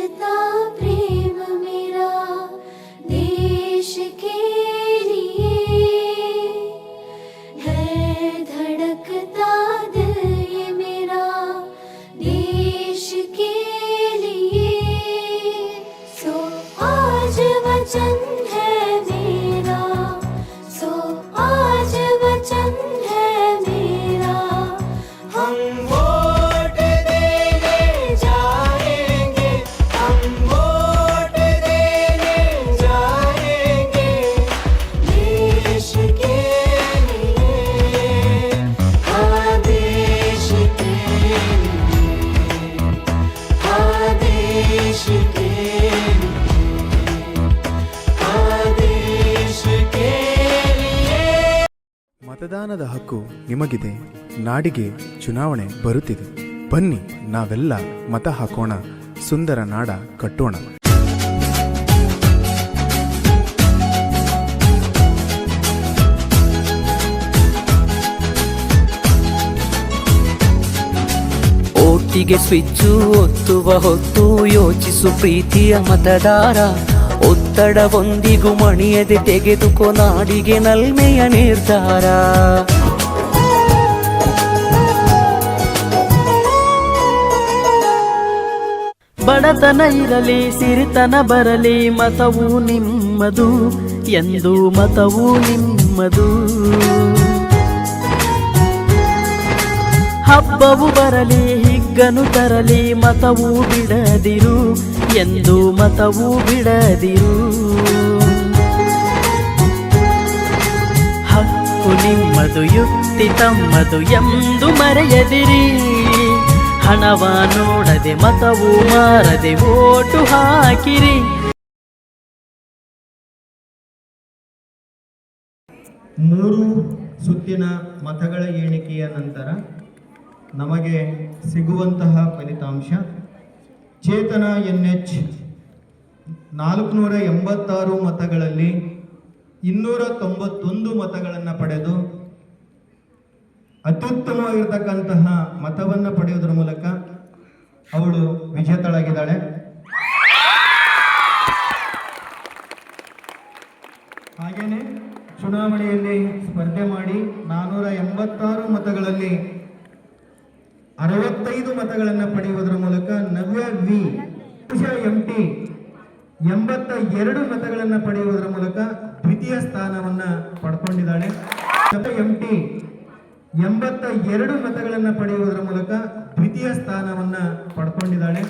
धड़कता प्रेम मेरा देश के लिए है, धड़कता दिल ये मेरा देश के लिए। सो आज वचन है मेरा, सो आज वचन है मेरा, हम वोट देने जाएंगे, हम वोट देने जाएंगे देश के लिए, हाँ देश के लिए, हाँ देश के लिए, हाँ देश के लिए। ಮತದಾನದ ಹಕ್ಕು ನಿಮಗಿದೆ. ನಾಡಿಗೆ ಚುನಾವಣೆ ಬರುತ್ತಿದೆ. ಬನ್ನಿ ನಾವೆಲ್ಲ ಮತ ಹಾಕೋಣ, ಸುಂದರ ನಾಡ ಕಟ್ಟೋಣ. ಓಟಿಗೆ ಸ್ವಿಚ್ಚು ಒತ್ತುವ ಹೊತ್ತು ಯೋಚಿಸು ಪ್ರೀತಿಯ ಮತದಾರ. ಒತ್ತಡವೊಂದಿಗೂ ಮಣಿಯದೆ ತೆಗೆದುಕೋ ನಾಡಿಗೆ ನಲ್ಮೆಯ ನಿರ್ಧಾರ. ಬಡತನ ಇರಲಿ ಸಿರಿತನ ಬರಲಿ ಮತವು ನಿಮ್ಮದು, ಎಂದು ಮತವು ನಿಮ್ಮದು. ಹಬ್ಬವು ಬರಲಿ ಹಿಗ್ಗನು ತರಲಿ ಮತವು ಬಿಡದಿರು, ಎಂದು ಮತವು ಬಿಡದಿರು. ಹಕ್ಕು ನಿಮ್ಮದು ಯುಕ್ತಿ ತಮ್ಮದು ಎಂದು ಮರೆಯದಿರಿ. ಹಣವ ನೋಡದೆ ಮತವು ಮಾರದೆ ಓಟು ಹಾಕಿರಿ. 3 ಸುತ್ತಿನ ಮತಗಳ ಎಣಿಕೆಯ ನಂತರ ನಮಗೆ ಸಿಗುವಂತಹ ಫಲಿತಾಂಶ, ಚೇತನ NH 486 ಮತಗಳಲ್ಲಿ 291 ಮತಗಳನ್ನು ಪಡೆದು ಅತ್ಯುತ್ತಮವಾಗಿರ್ತಕ್ಕಂತಹ ಮತವನ್ನು ಪಡೆಯುವುದರ ಮೂಲಕ ಅವಳು ವಿಜೇತಳಾಗಿದ್ದಾಳೆ. ಹಾಗೆಯೇ ಚುನಾವಣೆಯಲ್ಲಿ ಸ್ಪರ್ಧೆ ಮಾಡಿ 486 ಮತಗಳಲ್ಲಿ 65 ಮತಗಳನ್ನು ಪಡೆಯುವುದರ ಮೂಲಕ ನವ್ಯ ವಿ MT 82 ಮತಗಳನ್ನು ಪಡೆಯುವುದರ ಮೂಲಕ ದ್ವಿತೀಯ ಸ್ಥಾನವನ್ನು ಪಡ್ಕೊಂಡಿದ್ದಾಳೆ. MT 82 ಮತಗಳನ್ನು ಪಡೆಯುವುದರ ಮೂಲಕ ದ್ವಿತೀಯ ಸ್ಥಾನವನ್ನು ಪಡ್ಕೊಂಡಿದ್ದಾಳೆ.